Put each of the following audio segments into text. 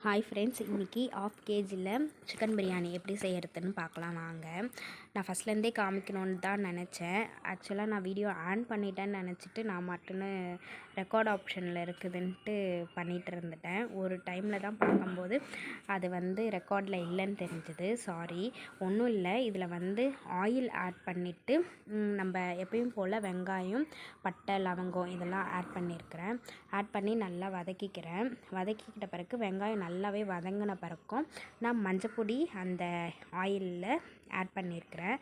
Hi friends, இன்றைக்கி of கேஜியில் chicken biryani எப்படி செய்கிறதுன்னு பார்க்கலாம் வாங்க. நான் ஃபஸ்ட்லேருந்தே காமிக்கணுன்னு தான் நினச்சேன். ஆக்சுவலாக நான் வீடியோ ஆன் பண்ணிட்டேன்னு நினச்சிட்டு நான் மட்டுன்னு ரெக்கார்ட் ஆப்ஷனில் இருக்குதுன்ட்டு பண்ணிகிட்டு இருந்துட்டேன். ஒரு டைமில் தான் பார்க்கும்போது அது ரெக்கார்டில் இல்லைன்னு தெரிஞ்சுது. சாரி. ஒன்றும் இல்லை, இதில் ஆயில் ஆட் பண்ணிவிட்டு நம்ம எப்பயும் போல் வெங்காயம், பட்டை, லவங்கம் இதெல்லாம் ஆட் பண்ணியிருக்கிறேன். ஆட் பண்ணி நல்லா வதக்கிக்கிறேன். வதக்கிக்கிட்ட பிறகு வெங்காயம் நல்லாவே வதங்கின பிறக்கும் நான் மஞ்சப்பொடி அந்த ஆயிலில் ஆட் பண்ணியிருக்கிறேன்.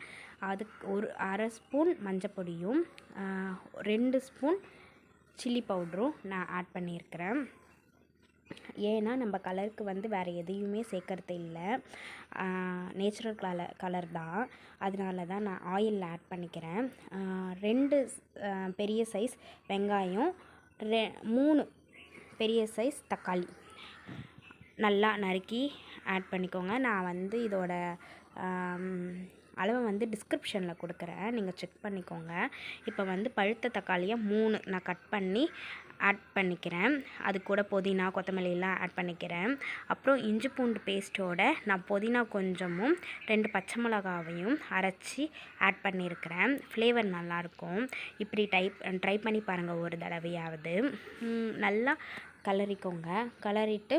அதுக்கு ஒரு அரை ஸ்பூன் மஞ்சப்பொடியும் 2 ஸ்பூன் சில்லி பவுடரும் நான் ஆட் பண்ணியிருக்கிறேன். ஏன்னா நம்ம கலருக்கு வேறு எதையுமே சேர்க்கறது இல்லை, நேச்சுரல் கலர் தான். அதனால தான் நான் ஆயிலில் ஆட் பண்ணிக்கிறேன். 2 பெரிய சைஸ் வெங்காயம், 3 பெரிய சைஸ் தக்காளி நல்லா நறுக்கி ஆட் பண்ணிக்கோங்க. நான் இதோட அளவை டிஸ்கிரிப்ஷனில் கொடுக்குறேன், நீங்கள் செக் பண்ணிக்கோங்க. இப்போ பழுத்த தக்காளியை 3 நான் கட் பண்ணி ஆட் பண்ணிக்கிறேன். அது கூட புதினா, கொத்தமல்லியெல்லாம் ஆட் பண்ணிக்கிறேன். அப்புறம் இஞ்சி பூண்டு பேஸ்ட்டோட நான் புதினா கொஞ்சமும் 2 பச்சை மிளகாவையும் அரைச்சி ஆட் பண்ணியிருக்கிறேன். ஃப்ளேவர் நல்லாயிருக்கும். இப்படி ட்ரை பண்ணி பாருங்கள் ஒரு தடவையாவது. நல்லா கலரிக்கோங்க. கலரிட்டு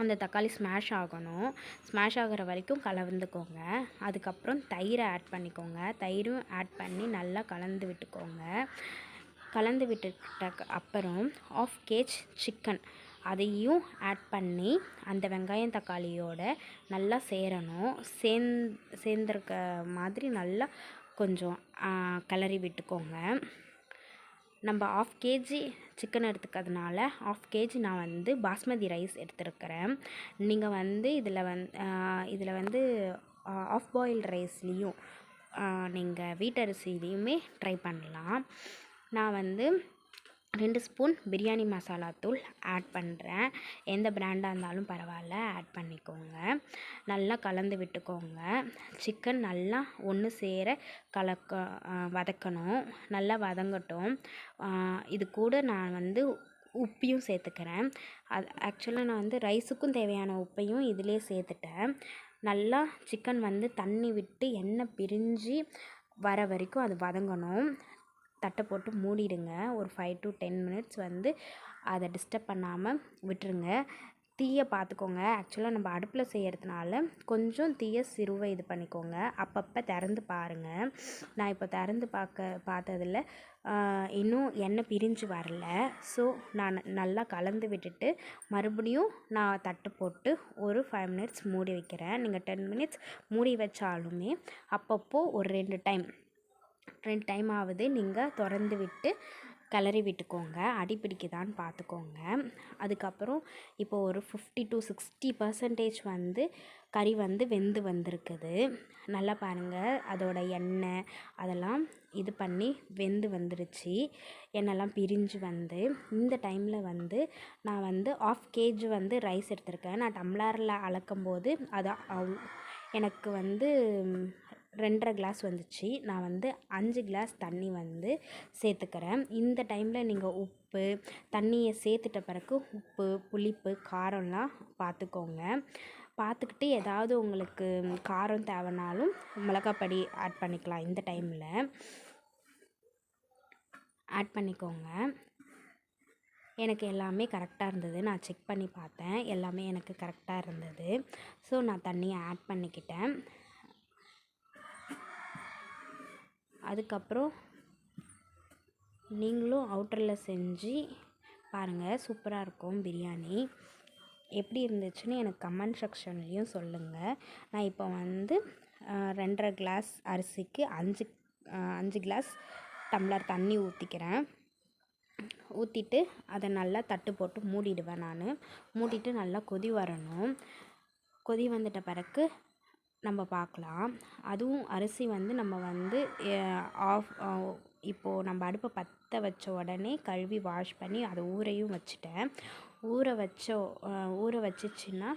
அந்த தக்காளி ஸ்மாஷ் ஆகணும். ஸ்மாஷ் ஆகிற வரைக்கும் கலந்துக்கோங்க. அதுக்கப்புறம் தயிரை ஆட் பண்ணிக்கோங்க. தயிரும் ஆட் பண்ணி நல்லா கலந்து விட்டுக்கோங்க. கலந்து விட்டுட்ட அப்புறம் 1/2 கேஜ் சிக்கன் அதையும் ஆட் பண்ணி அந்த வெங்காயம் தக்காளியோட நல்லா சேரணும். சேர்ந்துருக்க மாதிரி நல்லா கொஞ்சம் கிளறி விட்டுக்கோங்க. நம்ம 1/2 கேஜி சிக்கன் எடுத்துக்கிறதுனால 1/2 கேஜி நான் பாஸ்மதி ரைஸ் எடுத்துருக்கிறேன். நீங்கள் இதில் ஆஃப் பாயில் ரைஸ்லேயும் நீங்கள் வீட்டரிசிலையுமே ட்ரை பண்ணலாம். நான் 2 ஸ்பூன் பிரியாணி மசாலா தூள் ஆட் பண்ணுறேன். எந்த பிராண்டாக இருந்தாலும் பரவாயில்ல, ஆட் பண்ணிக்கோங்க. நல்லா கலந்து விட்டுக்கோங்க. சிக்கன் நல்லா ஒன்று சேர வதக்கணும். நல்லா வதங்கட்டும். இது கூட நான் உப்பையும் சேர்த்துக்கிறேன். ஆக்சுவலாக நான் ரைஸுக்கும் தேவையான உப்பையும் இதிலே சேர்த்துட்டேன். நல்லா சிக்கன் தண்ணி விட்டு எண்ணெய் பிரிஞ்சு வர வரைக்கும் அது வதங்கணும். தட்டை போட்டு மூடிடுங்க. ஒரு 5 to 10 மினிட்ஸ் அதை டிஸ்டர்ப் பண்ணாமல் விட்டுருங்க. தீயை பார்த்துக்கோங்க. ஆக்சுவலாக நம்ம அடுப்பில் செய்கிறதுனால கொஞ்சம் தீயை சிறுவை இது பண்ணிக்கோங்க. அப்பப்போ திறந்து பாருங்கள். நான் இப்போ திறந்து பார்த்ததில் இன்னும் எண்ணெய் பிரிஞ்சு வரல. ஸோ நான் நல்லா கலந்து விட்டுட்டு மறுபடியும் நான் தட்டு போட்டு ஒரு 5 மினிட்ஸ் மூடி வைக்கிறேன். நீங்கள் 10 மினிட்ஸ் மூடி வச்சாலுமே அப்பப்போ ஒரு 2 டைம் ஆகுது நீங்கள் திறந்து விட்டு கிளறி விட்டுக்கோங்க. அடிப்பிடிக்குதான்னு பார்த்துக்கோங்க. அதுக்கப்புறம் இப்போ ஒரு 50 to 60% கறி வெந்து வந்திருக்குது. நல்லா பாருங்கள், அதோட எண்ணெய் அதெல்லாம் இது பண்ணி வெந்து வந்துருச்சு. எண்ணெய்லாம் பிரிஞ்சு இந்த டைமில் நான் 1/2 கேஜி ரைஸ் எடுத்திருக்கேன். நான் டம்ளரில் அளக்கும்போது அது எனக்கு 2.5 கிளாஸ் வந்துச்சு. நான் 5 கிளாஸ் தண்ணி சேர்த்துக்கிறேன். இந்த டைமில் நீங்கள் உப்பு தண்ணியை சேர்த்துட்ட பிறகு உப்பு, புளிப்பு, காரம்லாம் பார்த்துக்கோங்க. பார்த்துக்கிட்டு ஏதாவது உங்களுக்கு காரம் தேவைனாலும் மிளகாப்பொடி ஆட் பண்ணிக்கலாம். இந்த டைமில் ஆட் பண்ணிக்கோங்க. எனக்கு எல்லாமே கரெக்டாக இருந்தது. நான் செக் பண்ணி பார்த்தேன், எல்லாமே எனக்கு கரெக்டாக இருந்தது. ஸோ நான் தண்ணியை ஆட் பண்ணிக்கிட்டேன். அதுக்கப்புறம் நீங்களும் அவுட்டரில் செஞ்சு பாருங்கள், சூப்பராக இருக்கும் பிரியாணி. எப்படி இருந்துச்சுன்னு எனக்கு கமெண்ட் செக்ஷன்லேயும் சொல்லுங்கள். நான் இப்போ 2.5 கிளாஸ் அரிசிக்கு 5 கிளாஸ் டம்ளர் தண்ணி ஊற்றிட்டு அதை நல்லா தட்டு போட்டு மூடிடுவேன். நான் மூடிட்டு நல்லா கொதி வரணும். கொதி வந்துட்ட பிறகு நம்ம பார்க்கலாம். அதுவும் அரிசி நம்ம இப்போது நம்ம அடுப்பை பற்ற வச்ச உடனே கழுவி வாஷ் பண்ணி அதை ஊறையும் வச்சுட்டேன். ஊற வச்சிச்சின்னா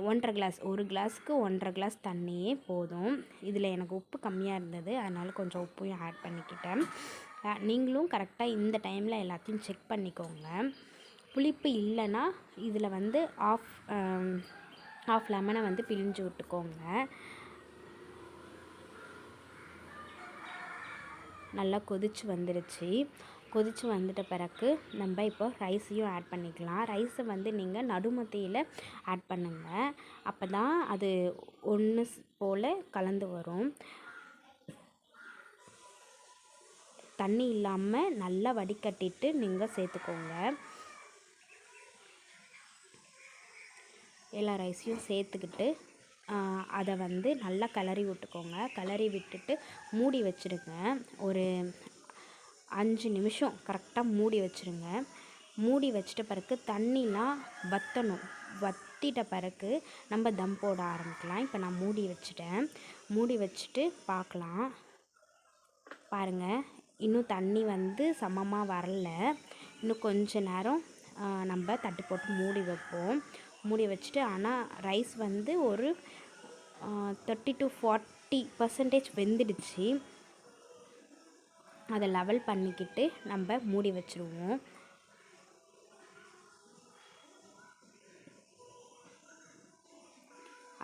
1.5 கிளாஸ், ஒரு கிளாஸுக்கு 1.5 கிளாஸ் தண்ணியே போதும். இதில் எனக்கு உப்பு கம்மியாக இருந்தது, அதனால் கொஞ்சம் உப்பையும் ஆட் பண்ணிக்கிட்டேன். நீங்களும் கரெக்டாக இந்த டைமில் எல்லாத்தையும் செக் பண்ணிக்கோங்க. புளிப்பு இல்லைன்னா இதில் வந்து ஆஃப் லெமனை வந்து பிழிஞ்சு விட்டுக்கோங்க. நல்லா கொதிச்சு வந்துடுச்சு. கொதிச்சு வந்துட்ட பிறகு நம்ம இப்போ ரைஸையும் ஆட் பண்ணிக்கலாம். ரைஸை வந்து நீங்கள் நடுமத்தியில் ஆட் பண்ணுங்கள். அப்போ தான் அது ஒன்று போல் கலந்து வரும். தண்ணி இல்லாமல் நல்லா வடிகட்டிட்டு நீங்கள் சேர்த்துக்கோங்க. எல்லா ரைஸையும் சேர்த்துக்கிட்டு அதை வந்து நல்லா கிளறி விட்டுக்கோங்க. கிளறி விட்டுட்டு மூடி வச்சுருங்க. ஒரு 5 நிமிஷம் கரெக்டாக மூடி வச்சுருங்க. மூடி வச்சிட்ட பிறகு தண்ணிலாம் வற்றிட்ட பிறகு நம்ம தம் போட ஆரம்பிக்கலாம். இப்போ நான் மூடி வச்சுட்டேன். மூடி வச்சுட்டு பார்க்கலாம். பாருங்கள், இன்னும் தண்ணி வந்து சமமாக வரல. இன்னும் கொஞ்ச நேரம் நம்ம தட்டு போட்டு மூடி வைப்போம். மூடி வச்சுட்டு ஆனால் ரைஸ் வந்து ஒரு 30 to 40% வெந்துடுச்சு. அதை லெவல் பண்ணிக்கிட்டு நம்ம மூடி வச்சுருவோம்.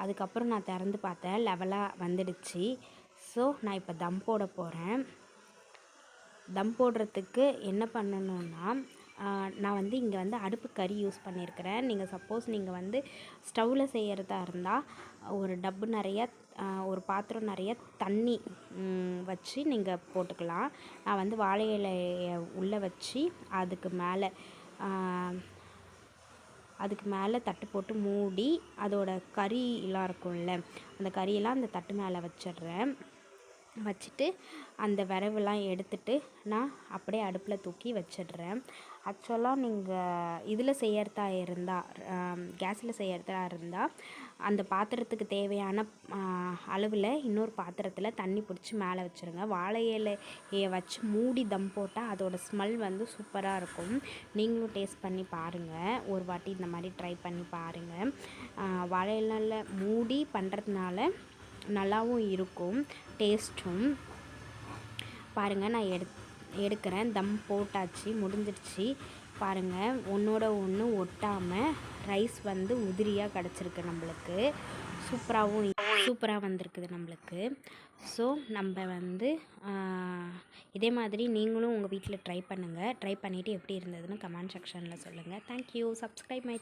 அதுக்கப்புறம் நான் திறந்து பார்த்தேன், லெவலாக வந்துடுச்சு. ஸோ நான் இப்போ தம் போட போகிறேன். தம் போடுறதுக்கு என்ன பண்ணணுன்னா, நான் வந்து இங்கே வந்து அடுப்பு கறி யூஸ் பண்ணியிருக்கிறேன். நீங்கள் சப்போஸ் நீங்கள் வந்து ஸ்டவ்வில் செய்கிறதா இருந்தால் ஒரு டப்பு நிறைய ஒரு பாத்திரம் நிறைய தண்ணி வச்சு நீங்கள் போட்டுக்கலாம். நான் வந்து வாழை இலையை உள்ளே வச்சு அதுக்கு மேலே தட்டு போட்டு மூடி அதோட கறியெல்லாம் இருக்கும்ல, அந்த கறியெல்லாம் அந்த தட்டு மேலே வச்சிடுறேன். வச்சுட்டு அந்த விரவெல்லாம் எடுத்துட்டு நான் அப்படியே அடுப்பில் தூக்கி வச்சிடுறேன். ஆக்சுவலாக நீங்கள் இதில் செய்கிறதா இருந்தால், கேஸில் செய்கிறதா இருந்தால் அந்த பாத்திரத்துக்கு தேவையான அளவில் இன்னொரு பாத்திரத்தில் தண்ணி பிடிச்சி மேலே வச்சுருங்க. வாழை இலையை வச்சு மூடி தம் போட்டால் அதோட ஸ்மெல் வந்து சூப்பராக இருக்கும். நீங்களும் டேஸ்ட் பண்ணி பாருங்கள். ஒரு வாட்டி இந்த மாதிரி ட்ரை பண்ணி பாருங்கள். வாழை இலையில் மூடி பண்ணுறதுனால நல்லாவும் இருக்கும், டேஸ்ட்டும். பாருங்கள், நான் எடுக்கிறேன். தம் போட்டாச்சு, முடிஞ்சிடுச்சு. பாருங்கள், ஒன்றோட ஒன்று ஒட்டாமல் ரைஸ் வந்து உதிரியாக கிடச்சிருக்கு. நம்மளுக்கு சூப்பராக வந்திருக்குது நம்மளுக்கு. ஸோ நம்ம வந்து இதே மாதிரி நீங்களும் உங்கள் வீட்டில் ட்ரை பண்ணுங்கள். ட்ரை பண்ணிவிட்டு எப்படி இருந்ததுன்னு கமெண்ட் செக்ஷனில் சொல்லுங்கள். தேங்க்யூ. Subscribe my